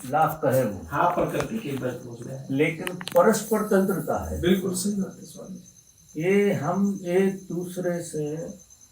लाभ का है वो। हाँ, प्रकृति के बल बोल रहे हैं। लेकिन परस्पर तंत्रता है। बिल्कुल सही बात है स्वामी जी। ये हम एक दूसरे से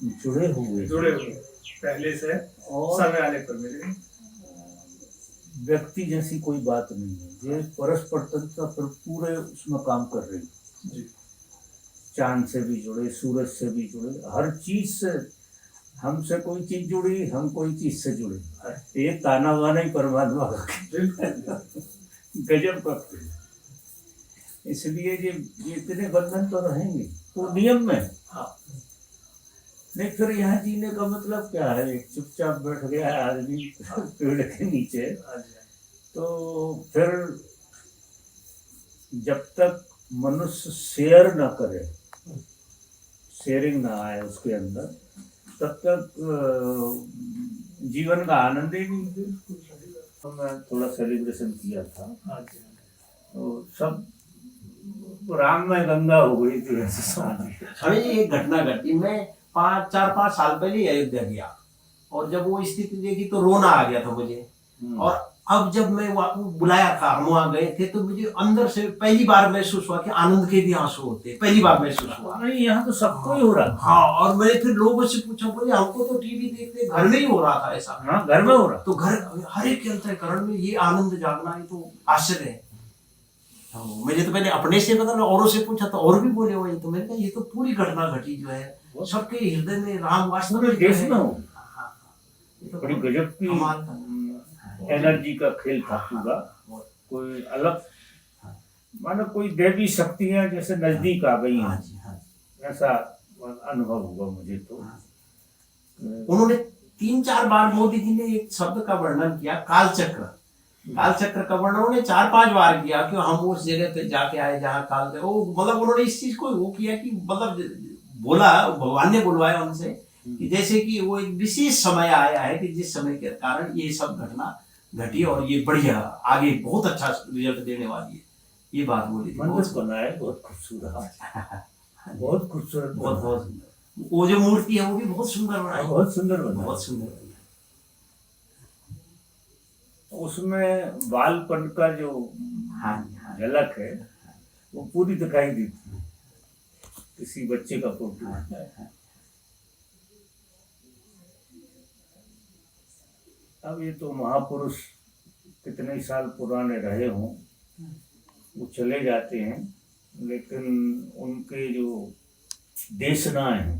जुड़े हुए पहले से और समय आने पर मिले। व्यक्ति जैसी कोई बात नहीं है। ये परस्पर तंत्रता पर पूरे उसमें काम कर रही है जी। चांद से भी जुड़े, सूरज से भी जुड़े, हर चीज से। हमसे कोई चीज जुड़ी, हम कोई चीज से जुड़े। ये ताना वाना ही परमात्मा का गजब करते हैं। इसलिए ये इतने बंधन तो रहेंगे तो नियम में। हाँ। नहीं फिर यहाँ जीने का मतलब क्या है? चुपचाप बैठ गया आदमी पेड़ के नीचे, तो फिर जब तक मनुष्य शेयर ना करे, शेयरिंग ना आए उसके अंदर, तब तक जीवन का आनंद ही नहीं। तो मैं थोड़ा सेलिब्रेशन किया था तो सब राम में गंगा हो गई थी ऐसे। हमें एक घटना घटी। मैं 4-5 साल पहले अयोध्या गया और जब वो स्थिति देखी तो रोना आ गया था मुझे। और अब जब मैं बुलाया था, हम वहां गए थे, तो मुझे अंदर से पहली बार महसूस हुआ कि आनंद के भी आंसू होते हैं। पहली बार महसूस हुआ। नहीं, यहाँ तो सबको ही हो रहा। हाँ, और मैंने फिर लोगों से पूछा, बोले हमको तो टीवी देखते घर में ही हो रहा था ऐसा। हाँ, घर में हो रहा। तो घर हर एक के अंतःकरण में ये आनंद जागना, ये तो आश्चर्य है। मुझे तो पहले अपने से पता, औरों से पूछा तो और भी बोले वही। तो मैंने कहा ये तो पूरी घटना घटी जो है सबके हृदय में राम वास्तव में देश में हो। तो बड़ी गजब की एनर्जी का खेल था पूरा। कोई अलग मानो कोई देवी शक्तियां जैसे नजदीक आ गई हैं, ऐसा अनुभव हुआ मुझे। तो उन्होंने 3-4 बार मोदी जी ने एक शब्द का वर्णन किया, कालचक्र। कालचक्र का वर्णन उन्होंने 4-5 बार किया कि हम उस जगह पे जाके आए जहाँ काल, वो मतलब उन्होंने इस चीज को वो किया कि मतलब बोला, भगवान ने बुलवाया उनसे कि जैसे कि वो एक विशेष समय आया है कि जिस समय के कारण ये सब घटना घटी और ये बढ़िया आगे बहुत अच्छा रिजल्ट देने वाली है, ये बात बोली थी। मंदिर बना है बहुत खूबसूरत, बहुत खूबसूरत, बहुत बहुत सुंदर। वो जो मूर्ति है वो भी बहुत सुंदर बनाई, बहुत सुंदर बना, बहुत सुंदर। उसमें बालपन का जो झलक है वो पूरी दिखाई देती है। किसी बच्चे का फोटो अब ये तो महापुरुष कितने ही साल पुराने रहे हों, वो चले जाते हैं, लेकिन उनके जो देशना है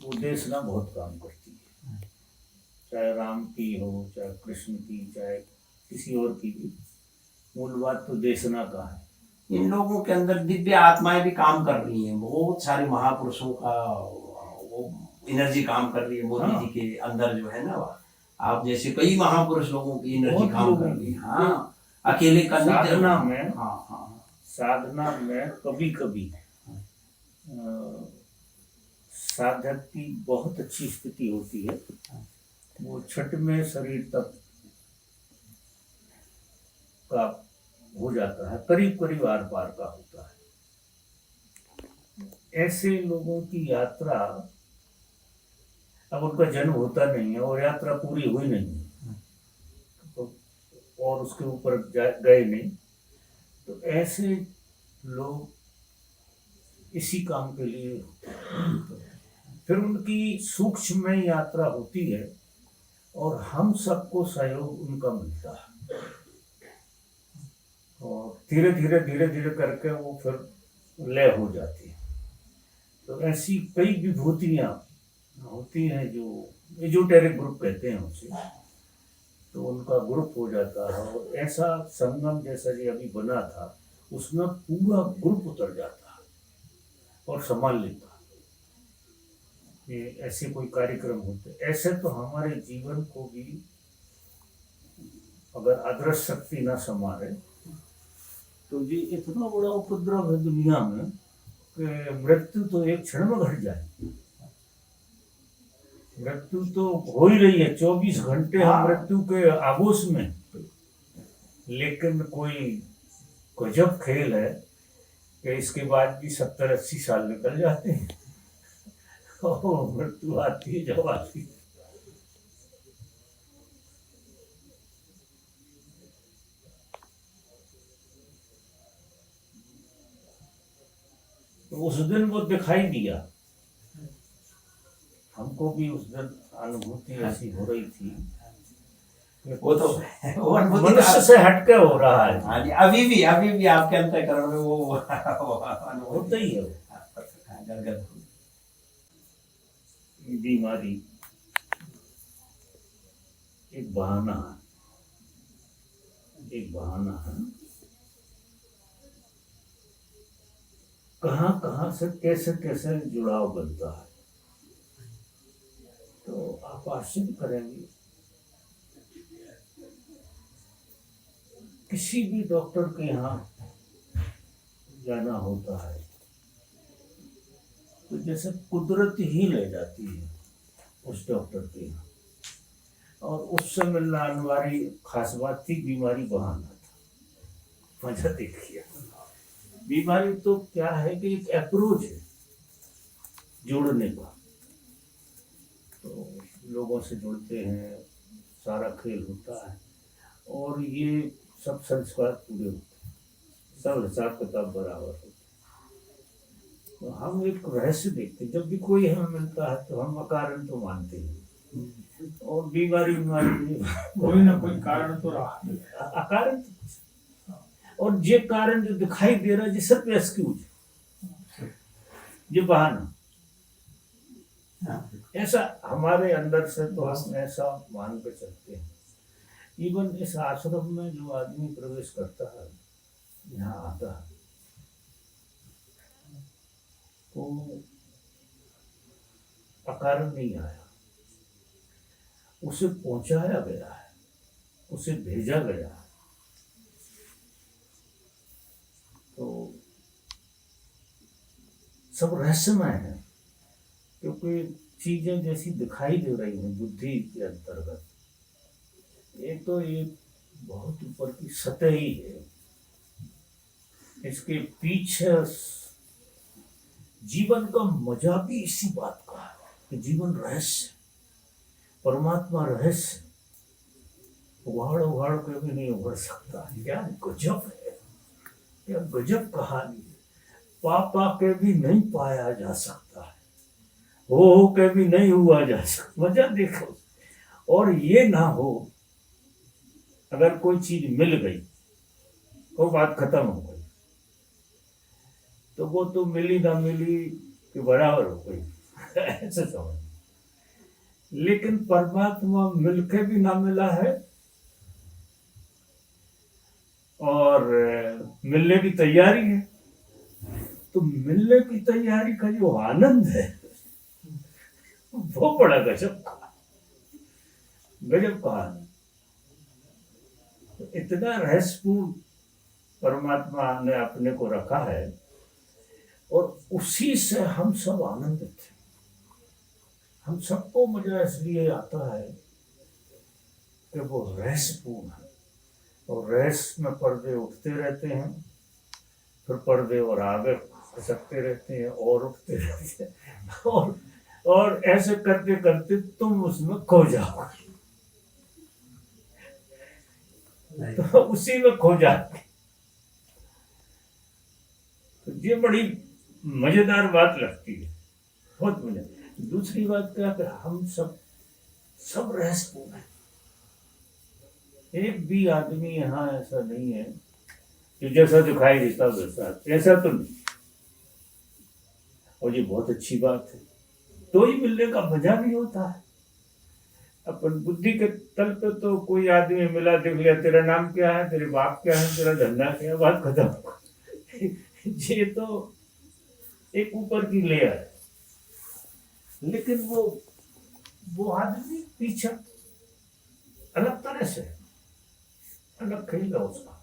वो देशना बहुत काम करती है। चाहे राम की हो, चाहे कृष्ण की, चाहे किसी और की भी, मूल बात तो देशना का है। इन लोगों के अंदर दिव्य आत्माएं भी काम कर रही हैं। बहुत सारे महापुरुषों का वो एनर्जी काम कर रही है मोदी जी के अंदर जो है ना। आप जैसे कई महापुरुष लोगों की एनर्जी काम कर रही है। हाँ, अकेले का साधना में, हाँ, साधना में कभी कभी साधक की बहुत अच्छी स्थिति होती है, वो छठ में शरीर तक का हो जाता है, करीब करीब आर पार का होता है। ऐसे लोगों की यात्रा, अब उनका जन्म होता नहीं है और यात्रा पूरी हुई नहीं है तो और उसके ऊपर गए नहीं, तो ऐसे लोग इसी काम के लिए फिर उनकी सूक्ष्म यात्रा होती है और हम सबको सहयोग उनका मिलता है और धीरे धीरे धीरे धीरे करके वो फिर लय हो जाती है। तो ऐसी कई विभूतियां होती हैं जो एजोटेरिक ग्रुप कहते हैं उसे, तो उनका ग्रुप हो जाता है और ऐसा संगम जैसा जो अभी बना था उसमें पूरा ग्रुप उतर जाता है और संभाल लेता है। ये ऐसे कोई कार्यक्रम होते, ऐसे तो हमारे जीवन को भी अगर अदृश्य शक्ति ना संभाले तो ये इतना बड़ा उपद्रव है दुनिया में कि मृत्यु तो एक क्षण में घट जाए। मृत्यु तो हो ही रही है, 24 घंटे हम मृत्यु के आगोश में, लेकिन कोई गजब खेल है कि इसके बाद भी 70-80 साल निकल जाते हैं और मृत्यु आती है जब आती है। तो उस दिन वो दिखाई दिया, हमको भी उस दिन अनुभूति ऐसी हो रही थी कि वो तो वो अनुभूति मनुष्य से हटके हो रहा है। हाँ जी, अभी भी आपके अंतःकरण में वो होता ही है वो। गदगद बीमारी एक बहाना है, एक बहाना है। कहाँ कहाँ से कैसे कैसे जुड़ाव बनता है, तो आप आश्चर्य करेंगे। किसी भी डॉक्टर के यहाँ जाना होता है तो जैसे कुदरत ही ले जाती है उस डॉक्टर के यहाँ, और उससे मिलना अनिवार्य खास बात थी, बीमारी बहाना था। मजा देखिए, बीमारी तो क्या है कि एक अप्रोच है जोड़ने का, तो लोगों से जुड़ते हैं, सारा खेल होता है, और ये सब संस्कार पूरे होते हैं, सब हिसाब किताब बराबर होते हैं। तो हम एक रहस्य देखते हैं, जब भी कोई हमें मिलता है तो हम अकारण तो मानते हैं, और बीमारी कोई ना कोई कारण तो रहा। अकारण तो, और ये कारण जो दिखाई दे रहा है, ये सिर्फ एक्सक्यूज, ये बहाना, ऐसा हमारे अंदर से तो हम ऐसा मान के चलते हैं। इवन इस आश्रम में जो आदमी प्रवेश करता है, यहाँ आता है, तो अकारण नहीं आया, उसे पहुंचाया गया है, उसे भेजा गया है। तो सब रहस्यमय है, क्योंकि चीजें जैसी दिखाई दे रही हैं बुद्धि के अंतर्गत, ये तो एक बहुत ऊपर की सतह ही है। इसके पीछे जीवन का मजा भी इसी बात का है कि जीवन रहस्य, परमात्मा रहस्य, उघाड़ उघाड़ के भी नहीं उभर सकता। क्या गजब है, क्या गजब कहानी है। पा के भी नहीं पाया जा सकता है, हो के भी नहीं हुआ जा सकता। मजा देखो, और ये ना हो, अगर कोई चीज मिल गई तो बात खत्म हो गई, तो वो तो मिली ना मिली के बराबर हो गई ऐसे समझ। लेकिन परमात्मा मिलके भी ना मिला है, और मिलने की तैयारी है, तो मिलने की तैयारी का जो आनंद है वो बड़ा गजब का, गजब का आनंद। तो इतना रहस्यपूर्ण परमात्मा ने अपने को रखा है, और उसी से हम सब आनंदित हैं। हम सबको मजा इसलिए आता है कि वो रहस्यपूर्ण है, और रहस्य में पर्दे उठते रहते हैं, फिर पर्दे और आगे खसकते रहते हैं और उठते रहते हैं, और ऐसे करते करते तुम उसमें खो जाओ, तो उसी में खो जाते। तो ये बड़ी मजेदार बात लगती है, बहुत मजा। दूसरी बात क्या कि हम सब रहस्यपूर्ण है। एक भी आदमी यहाँ ऐसा नहीं है कि जैसा दिखाई देता वैसा, ऐसा तो नहीं। और ये बहुत अच्छी बात है, तो ही मिलने का मजा भी होता है। अपन बुद्धि के तल पे तो कोई आदमी मिला, देख लिया, तेरा नाम क्या है, तेरे बाप क्या है, तेरा धंधा क्या है, बात खत्म। ये तो एक ऊपर की लेयर है। लेकिन वो आदमी पीछे अलग तरह से, अलग खेल है उसका।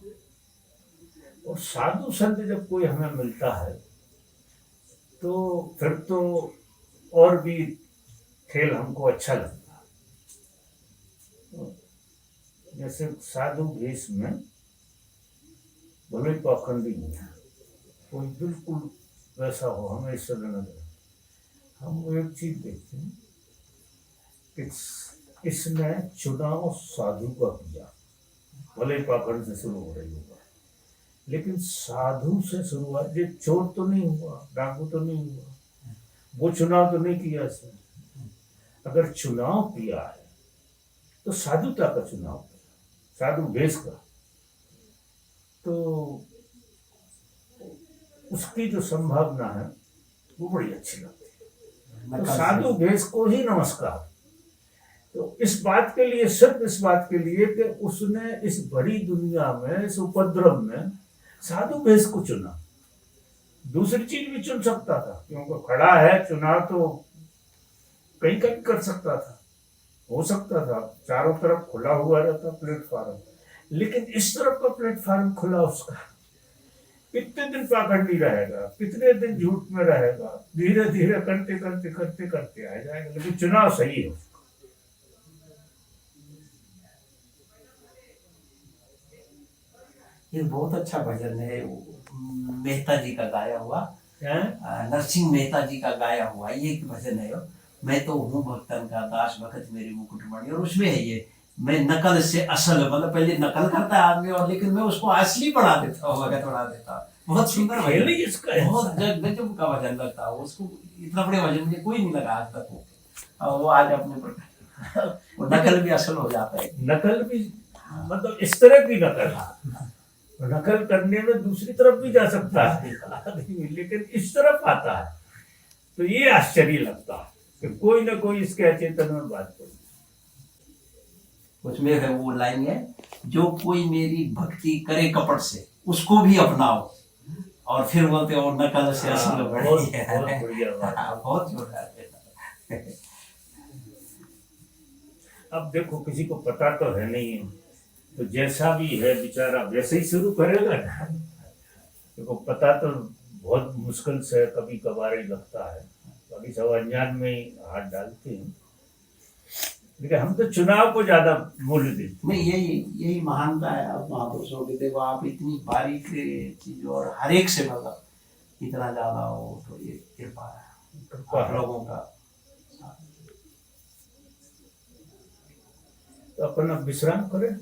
और साधु संत जब कोई हमें मिलता है तो फिर तो और भी खेल हमको अच्छा लगता है। जैसे साधु भेष में भले पाखंडी नहीं है, कोई बिल्कुल वैसा हो, हमें इससे लेना देना। हम एक चीज देखते हैं, इसने चुनाव साधु का किया, भले पाखंड से शुरू हो रही होगा, लेकिन साधु से शुरुआत, ये चोर तो नहीं हुआ, डाकू तो नहीं हुआ, वो चुनाव तो नहीं किया इसने। अगर चुनाव किया है तो साधुता का चुनाव किया, साधु भेष का। तो उसकी जो संभावना है वो बड़ी अच्छी लगती है। तो साधु भेष को ही नमस्कार। तो इस बात के लिए, सिर्फ इस बात के लिए कि उसने इस बड़ी दुनिया में, इस उपद्रव में साधु भेष को चुना। दूसरी चीज भी चुन सकता था, क्योंकि खड़ा है, चुनाव तो कहीं का भी कर सकता था, हो सकता था, चारों तरफ खुला हुआ रहता प्लेटफॉर्म, लेकिन इस तरफ का प्लेटफॉर्म खुला उसका। कितने दिन पाखंडी रहेगा, कितने दिन झूठ में रहेगा, धीरे धीरे करते करते करते करते आ जाएगा, लेकिन चुनाव सही है उसका। ये बहुत अच्छा भजन है, मेहता जी का गाया हुआ, हैं? नरसिंह मेहता जी का गाया हुआ ये एक भजन है। मैं तो हूँ भक्तन का दास, भगत मेरी मुकुटमणि, और उसमें है ये, मैं नकल से असल, मतलब पहले नकल करता है आदमी, और लेकिन मैं उसको असली बना देता हूँ, भगत बना देता हूँ। बहुत सुंदर भजन, इसका बहुत गजब का भजन लगता है उसको। इतना बड़े भजन मुझे कोई नहीं लगा आज तक वो, और वो आज अपने पर वो नकल भी असल हो जाता है। नकल भी, मतलब इस तरह की नकल, नकल करने में दूसरी तरफ भी जा सकता है आदमी, लेकिन इस तरफ आता है तो ये आश्चर्य लगता है कि कोई ना कोई इसके अचेतन में बात करें। उसमें है वो लाइन है, जो कोई मेरी भक्ति करे कपट से उसको भी अपनाओ, और फिर बोलते हो नकल से असल बड़ी है। बहुत बढ़िया बात। बहुत जोरदार। अब देखो, किसी को पता तो है नहीं है, तो जैसा भी है बेचारा वैसे ही शुरू करेगा ना। देखो, पता तो बहुत मुश्किल से कभी कभार ही लगता है, कभी सब अनजान में ही हाथ डालते हैं, लेकिन हम तो चुनाव को ज्यादा मूल्य देते। नहीं, यही महानता है आप महापुरुषों की। देखो आप इतनी बारीक चीज, और हर एक से मतलब इतना ज्यादा हो, तो ये कृपा है आप लोगों का। तो अपन अब विश्राम करें।